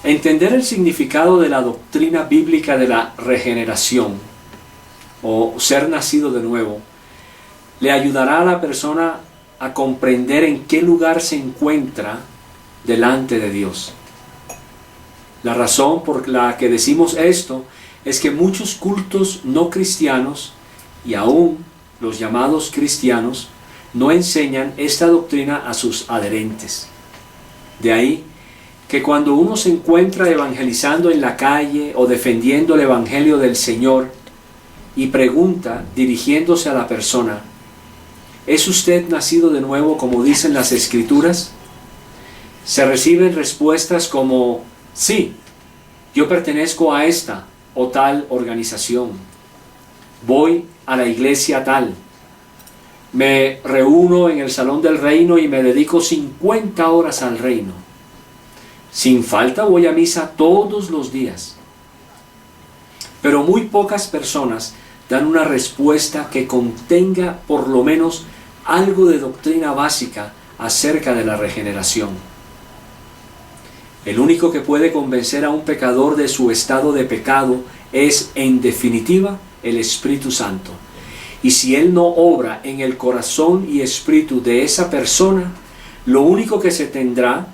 Entender el significado de la doctrina bíblica de la regeneración o ser nacido de nuevo le ayudará a la persona a comprender en qué lugar se encuentra delante de Dios. La razón por la que decimos esto es que muchos cultos no cristianos y aún los llamados cristianos no enseñan esta doctrina a sus adherentes. De ahí que cuando uno se encuentra evangelizando en la calle o defendiendo el evangelio del Señor y pregunta dirigiéndose a la persona: ¿es usted nacido de nuevo como dicen las Escrituras?, se reciben respuestas como: sí, yo pertenezco a esta o tal organización, voy a la iglesia tal, me reúno en el salón del reino y me dedico 50 horas al reino, sin falta voy a misa todos los días. Pero muy pocas personas dan una respuesta que contenga por lo menos algo de doctrina básica acerca de la regeneración. El único que puede convencer a un pecador de su estado de pecado es, en definitiva, el Espíritu Santo. Y si Él no obra en el corazón y espíritu de esa persona, lo único que se tendrá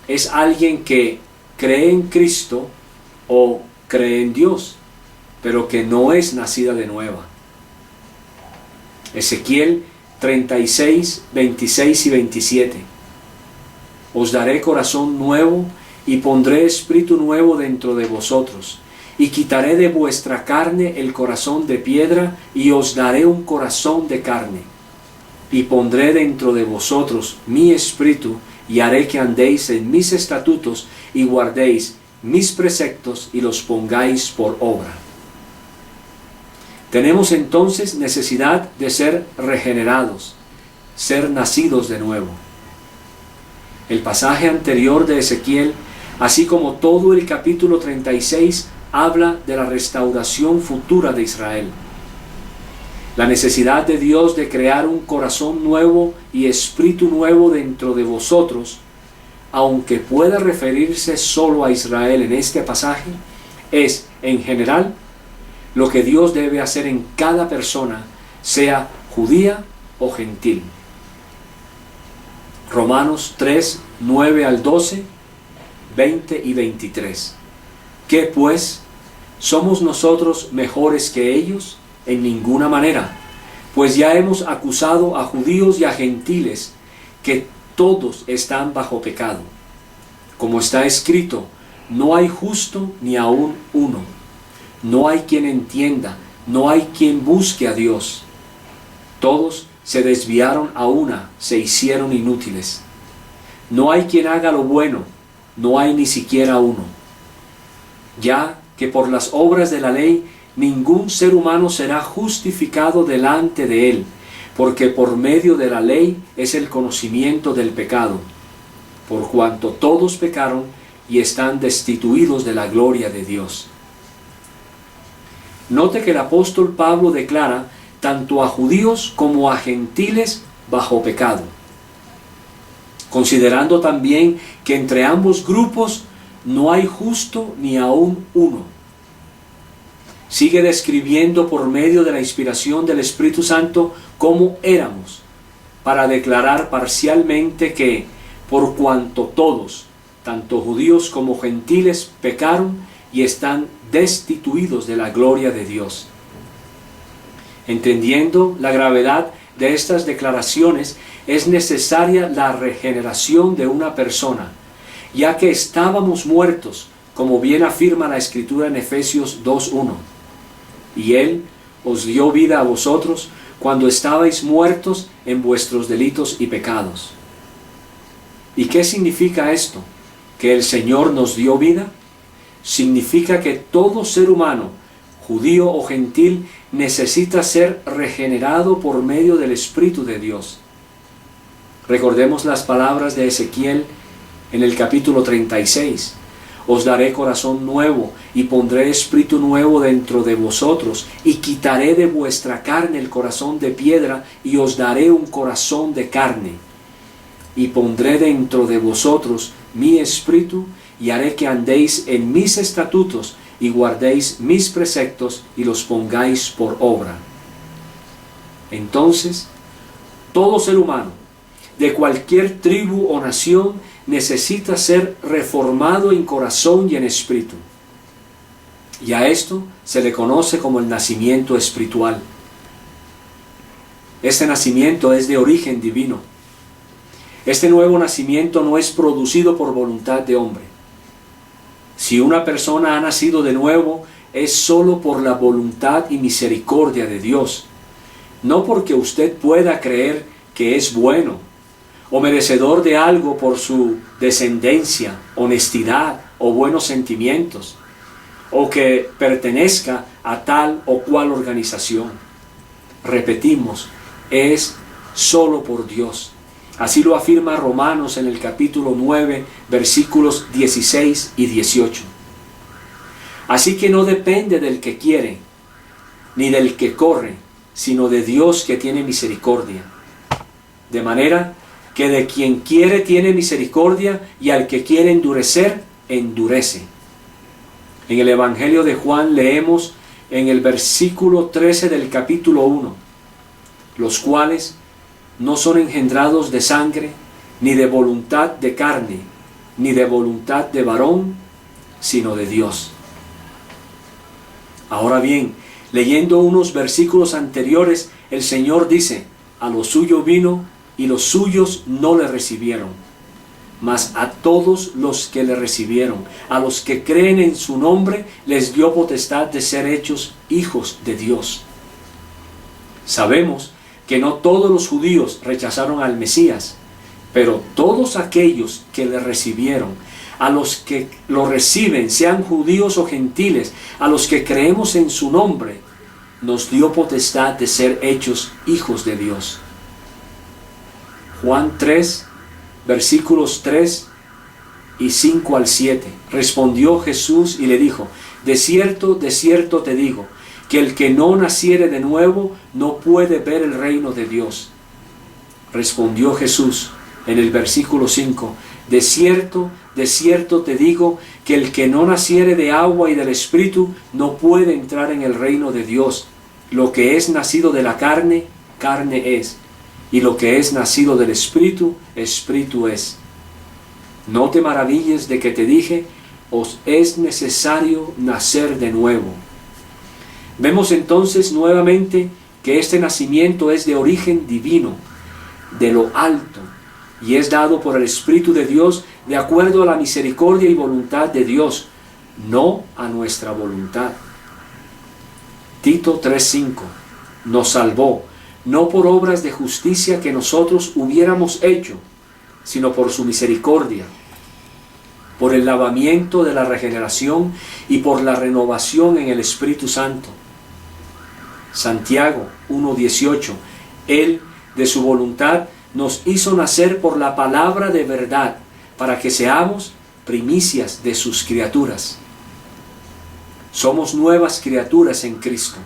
es alguien que cree en Cristo o cree en Dios, pero que no es nacida de nueva. Ezequiel 36, 26 y 27. Os daré corazón nuevo y pondré espíritu nuevo dentro de vosotros, y quitaré de vuestra carne el corazón de piedra, y os daré un corazón de carne, y pondré dentro de vosotros mi espíritu, y haré que andéis en mis estatutos, y guardéis mis preceptos, y los pongáis por obra. Tenemos entonces necesidad de ser regenerados, ser nacidos de nuevo. El pasaje anterior de Ezequiel, así como todo el capítulo 36, habla de la restauración futura de Israel. La necesidad de Dios de crear un corazón nuevo y espíritu nuevo dentro de vosotros, aunque pueda referirse solo a Israel en este pasaje, es, en general, lo que Dios debe hacer en cada persona, sea judía o gentil. Romanos 3, 9 al 12, 20 y 23. ¿Qué pues? ¿Somos nosotros mejores que ellos? En ninguna manera, pues ya hemos acusado a judíos y a gentiles que todos están bajo pecado. Como está escrito: no hay justo ni aun uno. No hay quien entienda, no hay quien busque a Dios. Todos se desviaron a una, se hicieron inútiles. No hay quien haga lo bueno, no hay ni siquiera uno. Ya que por las obras de la ley ningún ser humano será justificado delante de él, porque por medio de la ley es el conocimiento del pecado, por cuanto todos pecaron y están destituidos de la gloria de Dios. Note que el apóstol Pablo declara tanto a judíos como a gentiles bajo pecado, considerando también que entre ambos grupos no hay justo ni aun uno. Sigue describiendo por medio de la inspiración del Espíritu Santo cómo éramos, para declarar parcialmente que, por cuanto todos, tanto judíos como gentiles, pecaron y están destituidos de la gloria de Dios. Entendiendo la gravedad de estas declaraciones, es necesaria la regeneración de una persona, ya que estábamos muertos, como bien afirma la Escritura en Efesios 2:1. Y Él os dio vida a vosotros cuando estabais muertos en vuestros delitos y pecados. ¿Y qué significa esto? ¿Que el Señor nos dio vida? Significa que todo ser humano, judío o gentil, necesita ser regenerado por medio del Espíritu de Dios. Recordemos las palabras de Ezequiel en el capítulo 36. Os daré corazón nuevo y pondré espíritu nuevo dentro de vosotros, y quitaré de vuestra carne el corazón de piedra y os daré un corazón de carne. Y pondré dentro de vosotros mi espíritu y haré que andéis en mis estatutos y guardéis mis preceptos y los pongáis por obra. Entonces, todo ser humano, de cualquier tribu o nación, necesita ser reformado en corazón y en espíritu. Y a esto se le conoce como el nacimiento espiritual. Este nacimiento es de origen divino. Este nuevo nacimiento no es producido por voluntad de hombre. Si una persona ha nacido de nuevo, es solo por la voluntad y misericordia de Dios. No porque usted pueda creer que es bueno o merecedor de algo por su descendencia, honestidad o buenos sentimientos, o que pertenezca a tal o cual organización. Repetimos, es solo por Dios. Así lo afirma Romanos en el capítulo 9, versículos 16 y 18. Así que no depende del que quiere, ni del que corre, sino de Dios que tiene misericordia. De manera que de quien quiere tiene misericordia, y al que quiere endurecer, endurece. En el Evangelio de Juan leemos en el versículo 13 del capítulo 1, los cuales no son engendrados de sangre, ni de voluntad de carne, ni de voluntad de varón, sino de Dios. Ahora bien, leyendo unos versículos anteriores, el Señor dice, a lo suyo vino, y los suyos no le recibieron. Mas a todos los que le recibieron, a los que creen en su nombre, les dio potestad de ser hechos hijos de Dios. Sabemos que no todos los judíos rechazaron al Mesías, pero todos aquellos que le recibieron, a los que lo reciben, sean judíos o gentiles, a los que creemos en su nombre, nos dio potestad de ser hechos hijos de Dios. Juan 3, versículos 3 y 5 al 7. Respondió Jesús y le dijo, de cierto te digo, que el que no naciere de nuevo no puede ver el reino de Dios. Respondió Jesús en el versículo 5, de cierto te digo, que el que no naciere de agua y del Espíritu no puede entrar en el reino de Dios. Lo que es nacido de la carne, carne es, y lo que es nacido del Espíritu, Espíritu es. No te maravilles de que te dije, os es necesario nacer de nuevo. Vemos entonces nuevamente que este nacimiento es de origen divino, de lo alto, y es dado por el Espíritu de Dios de acuerdo a la misericordia y voluntad de Dios, no a nuestra voluntad. Tito 3:5 nos salvó, no por obras de justicia que nosotros hubiéramos hecho, sino por su misericordia, por el lavamiento de la regeneración y por la renovación en el Espíritu Santo. Santiago 1:18, Él, de su voluntad, nos hizo nacer por la palabra de verdad, para que seamos primicias de sus criaturas. Somos nuevas criaturas en Cristo.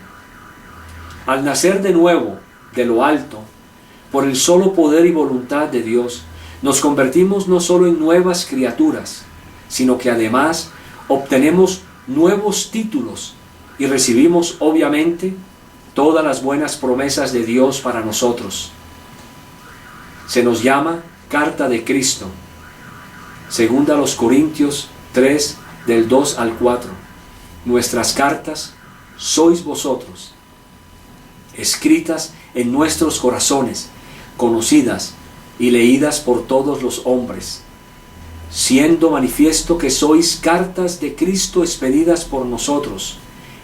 Al nacer de nuevo, de lo alto, por el solo poder y voluntad de Dios, nos convertimos no solo en nuevas criaturas, sino que además obtenemos nuevos títulos y recibimos obviamente todas las buenas promesas de Dios para nosotros. Se nos llama carta de Cristo. Segunda a los Corintios 3, del 2 al 4. Nuestras cartas sois vosotros, escritas en nuestros corazones, conocidas y leídas por todos los hombres, siendo manifiesto que sois cartas de Cristo expedidas por nosotros,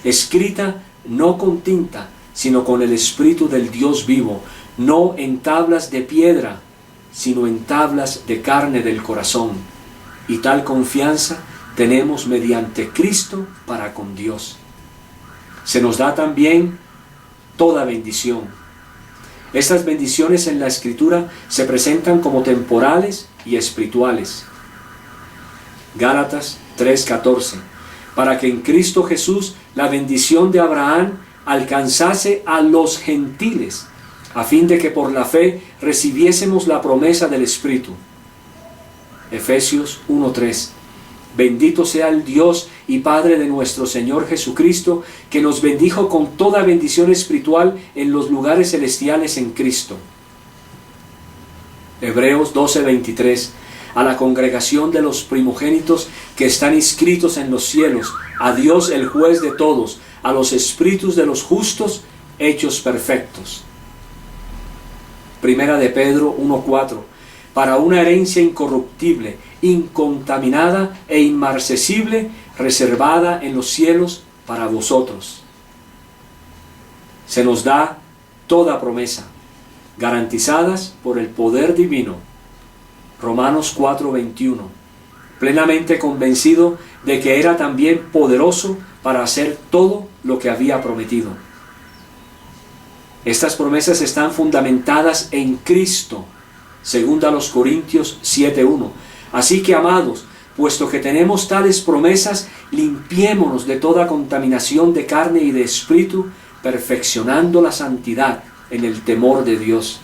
escrita no con tinta, sino con el Espíritu del Dios vivo, no en tablas de piedra, sino en tablas de carne del corazón. Y tal confianza tenemos mediante Cristo para con Dios. Se nos da también toda bendición. Estas bendiciones en la Escritura se presentan como temporales y espirituales. Gálatas 3:14, para que en Cristo Jesús la bendición de Abraham alcanzase a los gentiles, a fin de que por la fe recibiésemos la promesa del Espíritu. Efesios 1:3, Bendito sea el Dios y Padre de nuestro Señor Jesucristo, que nos bendijo con toda bendición espiritual en los lugares celestiales en Cristo. Hebreos 12:23. A la congregación de los primogénitos que están inscritos en los cielos, a Dios el juez de todos, a los espíritus de los justos hechos perfectos. Primera de Pedro 1:4. Para una herencia incorruptible, incontaminada e inmarcesible, reservada en los cielos para vosotros. Se nos da toda promesa, garantizadas por el poder divino. Romanos 4:21. Plenamente convencido de que era también poderoso para hacer todo lo que había prometido. Estas promesas están fundamentadas en Cristo, según a los Corintios 7:1. Así que, amados, puesto que tenemos tales promesas, limpiémonos de toda contaminación de carne y de espíritu, perfeccionando la santidad en el temor de Dios.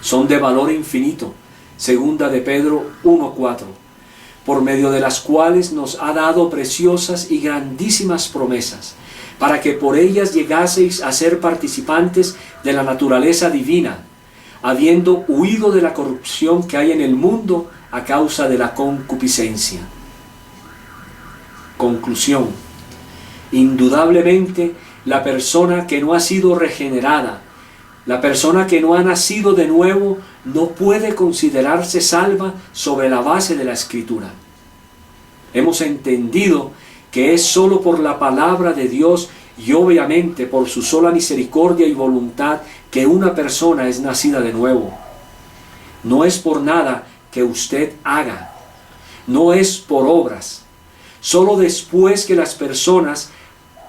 Son de valor infinito, segunda de Pedro 1:4, por medio de las cuales nos ha dado preciosas y grandísimas promesas, para que por ellas llegaseis a ser participantes de la naturaleza divina, habiendo huido de la corrupción que hay en el mundo a causa de la concupiscencia. Conclusión. Indudablemente, la persona que no ha sido regenerada, la persona que no ha nacido de nuevo, no puede considerarse salva sobre la base de la Escritura. Hemos entendido que es sólo por la palabra de Dios y obviamente por su sola misericordia y voluntad que una persona es nacida de nuevo. No es por nada que usted haga, no es por obras. Sólo después que las personas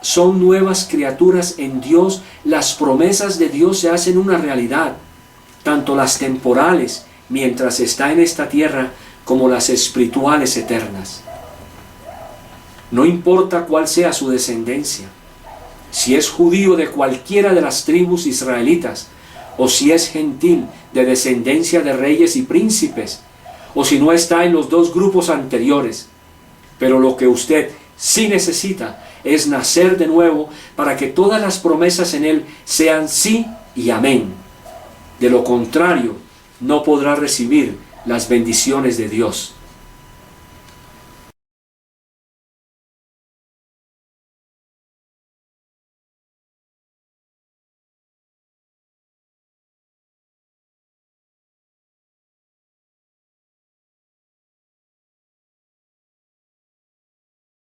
son nuevas criaturas en Dios, las promesas de Dios se hacen una realidad, tanto las temporales mientras está en esta tierra como las espirituales eternas. No importa cuál sea su descendencia, si es judío de cualquiera de las tribus israelitas, o si es gentil de descendencia de reyes y príncipes, o si no está en los dos grupos anteriores. Pero lo que usted sí necesita es nacer de nuevo para que todas las promesas en él sean sí y amén. De lo contrario, no podrá recibir las bendiciones de Dios.